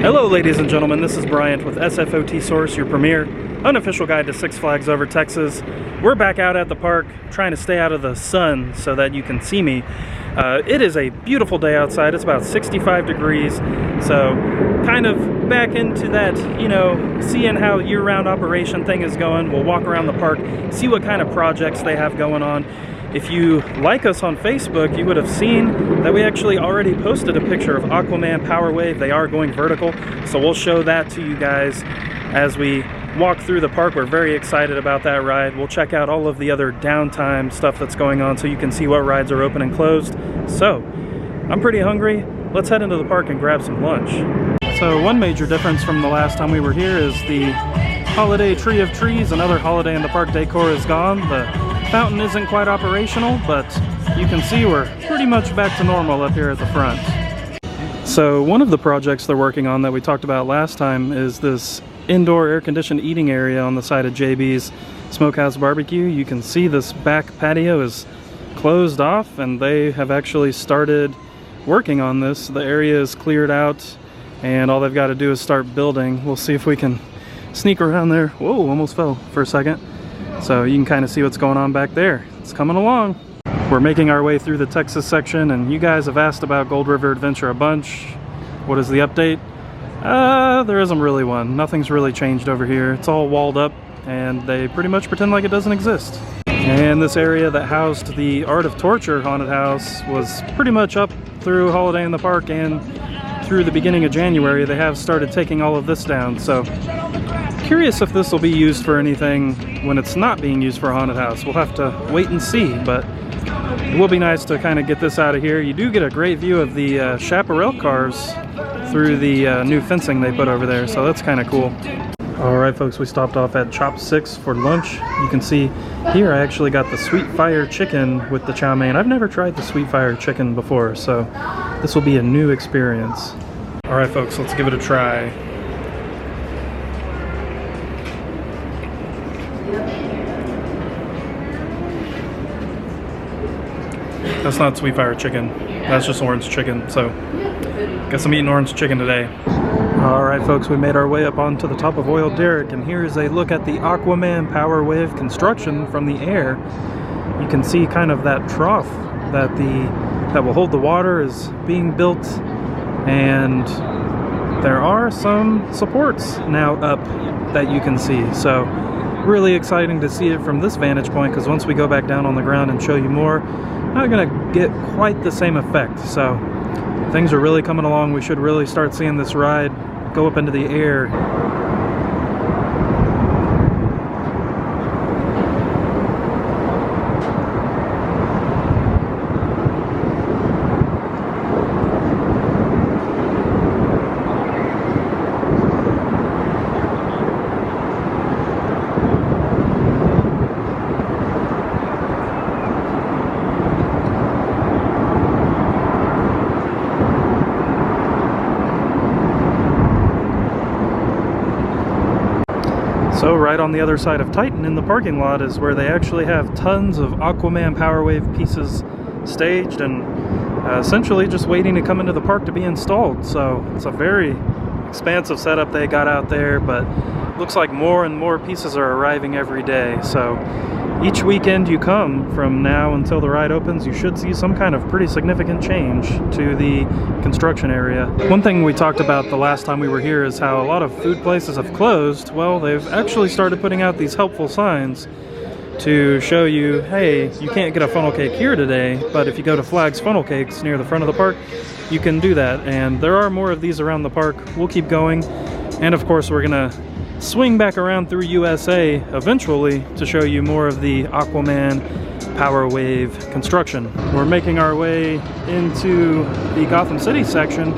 Hello ladies and gentlemen, this is Bryant with SFOT Source, your premier unofficial guide to Six Flags Over Texas. We're back out at the park trying to stay out of the sun so that you can see me. It is a beautiful day outside. It's about 65 degrees, so kind of back into that, you know, seeing how year-round operation thing is going. We'll walk around the park, see what kind of projects they have going on. If you like us on Facebook, you would have seen that we actually already posted a picture of Aquaman Power Wave. They are going vertical, so we'll show that to you guys as we walk through the park. We're very excited about that ride. We'll check out all of the other downtime stuff that's going on so you can see what rides are open and closed. So, I'm pretty hungry. Let's head into the park and grab some lunch. So one major difference from the last time we were here is the holiday tree of trees. Another holiday in the park decor is gone. The fountain isn't quite operational, but you can see we're pretty much back to normal up here at the front. So one of the projects they're working on that we talked about last time is this indoor air-conditioned eating area on the side of JB's Smokehouse Barbecue. You can see this back patio is closed off, and they have actually started working on this. The area is cleared out, and all they've got to do is start building. We'll see if we can sneak around there. Whoa, almost fell for a second. So you can kind of see what's going on back there. It's coming along. We're making our way through the Texas section, and you guys have asked about Gold River Adventure a bunch. What is the update? There isn't really one. Nothing's really changed over here. It's all walled up, and they pretty much pretend like it doesn't exist. And this area that housed the Art of Torture haunted house was pretty much up through Holiday in the Park and through the beginning of January. They have started taking all of this down, so curious if this will be used for anything when it's not being used for a haunted house. We'll have to wait and see, but it will be nice to kind of get this out of here. You do get a great view of the chaparral cars through the new fencing they put over there, so that's kind of cool. Alright folks, we stopped off at Chop 6 for lunch. You can see here I actually got the sweet fire chicken with the chow mein. I've never tried the sweet fire chicken before, so this will be a new experience. Alright folks, let's give it a try. That's not sweet fire chicken, that's just orange chicken, so guess I'm eating orange chicken today. Alright folks, we made our way up onto the top of Oil Derrick, and here is a look at the Aquaman Power Wave construction from the air. You can see kind of that trough that will hold the water is being built, and there are some supports now up that you can see. So really exciting to see it from this vantage point, because once we go back down on the ground and show you more, not going to get quite the same effect. So things are really coming along. We should really start seeing this ride go up into the air. So right on the other side of Titan in the parking lot is where they actually have tons of Aquaman Power Wave pieces staged and essentially just waiting to come into the park to be installed. So it's a very expansive setup they got out there, but looks like more and more pieces are arriving every day. So each weekend you come from now until the ride opens, you should see some kind of pretty significant change to the construction area. One thing we talked about the last time we were here is how a lot of food places have closed. Well, they've actually started putting out these helpful signs to show you, hey, you can't get a funnel cake here today, but if you go to Flag's Funnel Cakes near the front of the park, you can do that. And there are more of these around the park. We'll keep going. And of course, we're gonna swing back around through USA eventually to show you more of the Aquaman Power Wave construction. We're making our way into the Gotham City section.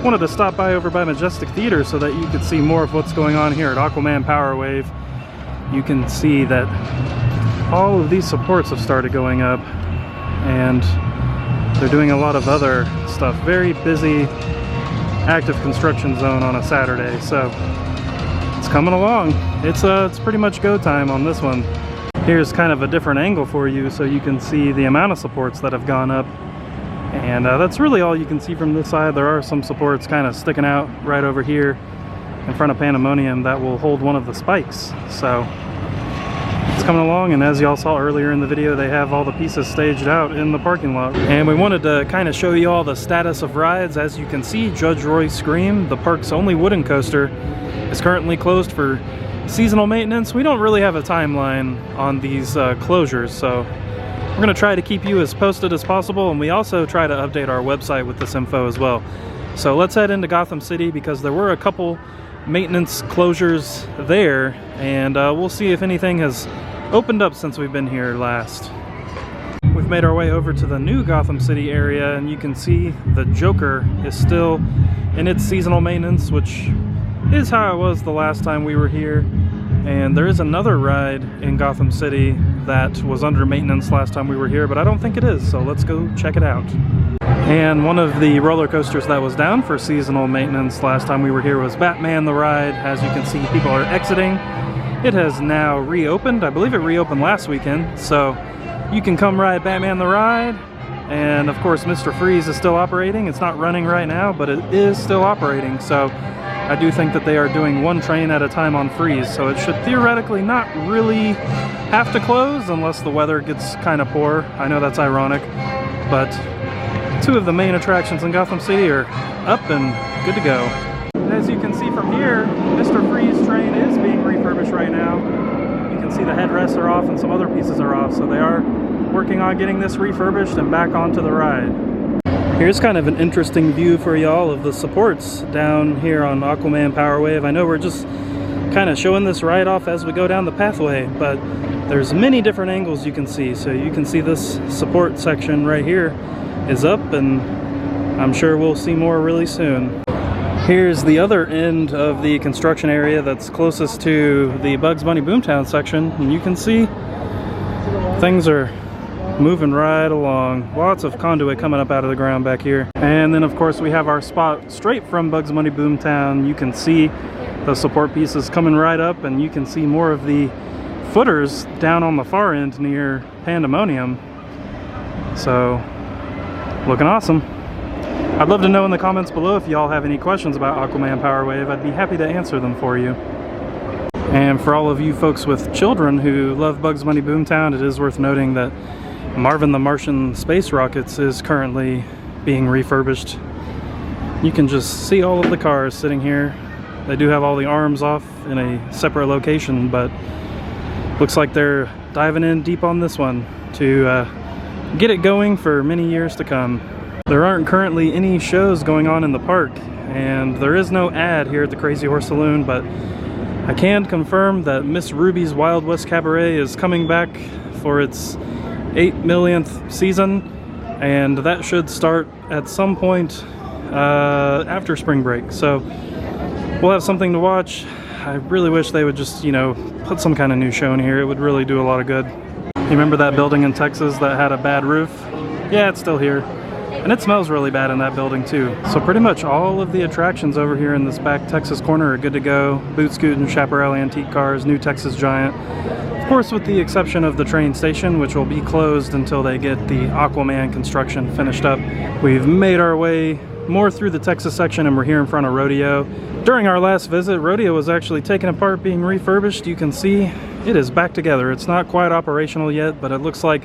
Wanted to stop by over by Majestic Theater so that you could see more of what's going on here at Aquaman Power Wave. You can see that all of these supports have started going up, and they're doing a lot of other stuff. Very busy, active construction zone on a Saturday, so it's coming along. It's pretty much go time on this one. Here's kind of a different angle for you so you can see the amount of supports that have gone up. And that's really all you can see from this side. There are some supports kind of sticking out right over here in front of Pandemonium that will hold one of the spikes. So it's coming along, and as y'all saw earlier in the video, they have all the pieces staged out in the parking lot. And we wanted to kind of show you all the status of rides. As you can see, Judge Roy's Scream, the park's only wooden coaster, is currently closed for seasonal maintenance. We don't really have a timeline on these closures, so we're going to try to keep you as posted as possible, and we also try to update our website with this info as well. So let's head into Gotham City, because there were a couple maintenance closures there, and we'll see if anything has opened up since we've been here last. We've made our way over to the new Gotham City area, and you can see the Joker is still in its seasonal maintenance, which is how it was the last time we were here. And there is another ride in Gotham City that was under maintenance last time we were here, but I don't think it is, so let's go check it out. And one of the roller coasters that was down for seasonal maintenance last time we were here was Batman the Ride. As you can see, people are exiting. It has now reopened. I believe it reopened last weekend, so you can come ride Batman the Ride. And of course, Mr. Freeze is still operating. It's not running right now, but it is still operating. So I do think that they are doing one train at a time on Freeze, so it should theoretically not really have to close unless the weather gets kind of poor. I know that's ironic, but two of the main attractions in Gotham City are up and good to go. And as you can see from here, Mr. Freeze train is being refurbished right now. You can see the headrests are off and some other pieces are off, so they are working on getting this refurbished and back onto the ride. Here's kind of an interesting view for y'all of the supports down here on Aquaman Power Wave. I know we're just kind of showing this ride off as we go down the pathway, but there's many different angles you can see. So you can see this support section right here is up, and I'm sure we'll see more really soon. Here's the other end of the construction area that's closest to the Bugs Bunny Boomtown section, and you can see things are moving right along. Lots of conduit coming up out of the ground back here. And then of course we have our spot straight from Bugs Bunny Boomtown. You can see the support pieces coming right up, and you can see more of the footers down on the far end near Pandemonium. So looking awesome. I'd love to know in the comments below if y'all have any questions about Aquaman Power Wave. I'd be happy to answer them for you. And for all of you folks with children who love Bugs Bunny Boomtown, it is worth noting that Marvin the Martian Space Rockets is currently being refurbished. You can just see all of the cars sitting here. They do have all the arms off in a separate location, but looks like they're diving in deep on this one to get it going for many years to come. There aren't currently any shows going on in the park, and there is no ad here at the Crazy Horse Saloon, but I can confirm that Miss Ruby's Wild West Cabaret is coming back for its 8 millionth season, and that should start at some point after spring break. So we'll have something to watch. I really wish they would just, you know, put some kind of new show in here. It would really do a lot of good. You remember that building in Texas that had a bad roof? Yeah, it's still here. And it smells really bad in that building too. So pretty much all of the attractions over here in this back Texas corner are good to go. Boot Scootin', Chaparral Antique Cars, New Texas Giant. Of course, with the exception of the train station, which will be closed until they get the Aquaman construction finished up. We've made our way more through the Texas section, and we're here in front of Rodeo. During our last visit, Rodeo was actually taken apart, being refurbished. You can see it is back together. It's not quite operational yet, but it looks like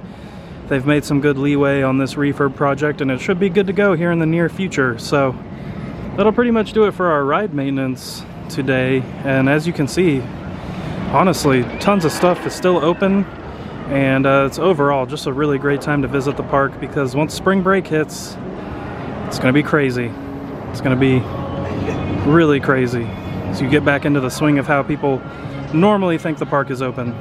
they've made some good leeway on this refurb project, and it should be good to go here in the near future. So that'll pretty much do it for our ride maintenance today. And as you can see, honestly, tons of stuff is still open, and it's overall just a really great time to visit the park, because once spring break hits, it's gonna be crazy. It's gonna be really crazy. So you get back into the swing of how people normally think the park is open.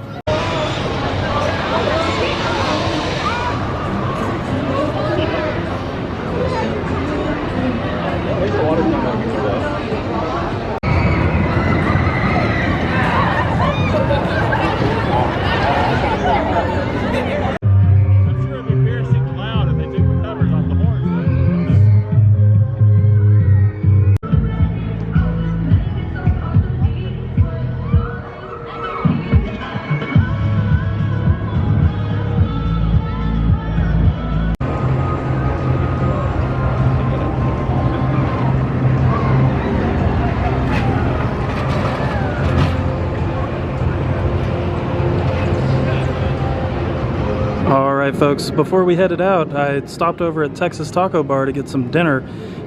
Alright folks, before we headed out, I stopped over at Texas Taco Bar to get some dinner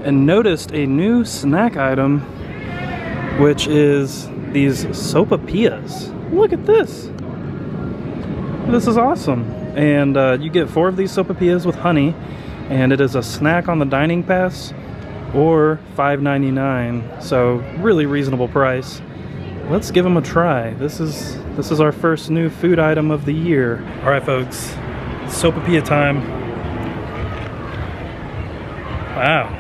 and noticed a new snack item, which is these sopapillas. Look at this! This is awesome. And you get 4 of these sopapillas with honey, and it is a snack on the dining pass, or $5.99, so really reasonable price. Let's give them a try. This is our first new food item of the year. Alright folks, sopapilla time. Wow,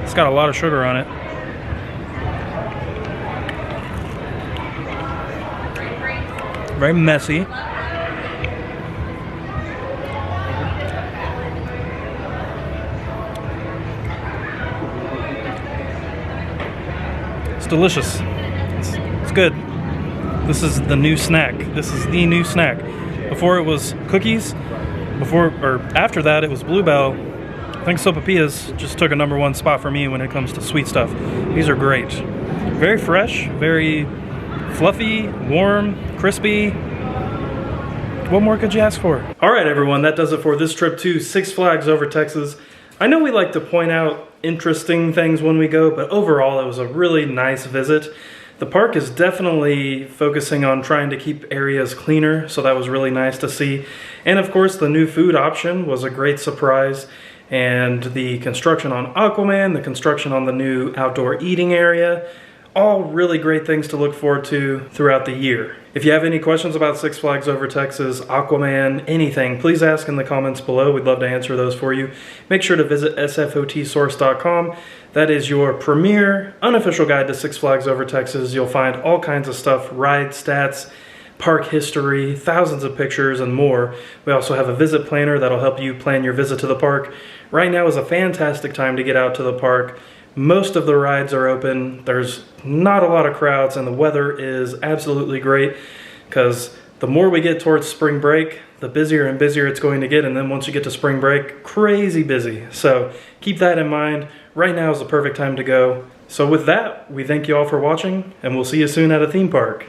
it's got a lot of sugar on it. Very messy. It's delicious. It's good. This is the new snack. This is the new snack. Before it was cookies. After that it was Bluebell. I think sopapillas just took a #1 spot for me when it comes to sweet stuff. These are great. Very fresh, very fluffy, warm, crispy. What more could you ask for? Alright everyone, that does it for this trip to Six Flags Over Texas. I know we like to point out interesting things when we go, but overall it was a really nice visit. The park is definitely focusing on trying to keep areas cleaner, so that was really nice to see. And of course, the new food option was a great surprise. And the construction on Aquaman, the construction on the new outdoor eating area, all really great things to look forward to throughout the year. If you have any questions about Six Flags Over Texas, Aquaman, anything, please ask in the comments below. We'd love to answer those for you. Make sure to visit sfotsource.com. That is your premier unofficial guide to Six Flags Over Texas. You'll find all kinds of stuff, ride stats, park history, thousands of pictures, and more. We also have a visit planner that'll help you plan your visit to the park. Right now is a fantastic time to get out to the park. Most of the rides are open. There's not a lot of crowds, and the weather is absolutely great because the more we get towards spring break, the busier and busier it's going to get, and then once you get to spring break, crazy busy. So keep that in mind. Right now is the perfect time to go. So with that, we thank you all for watching, and we'll see you soon at a theme park.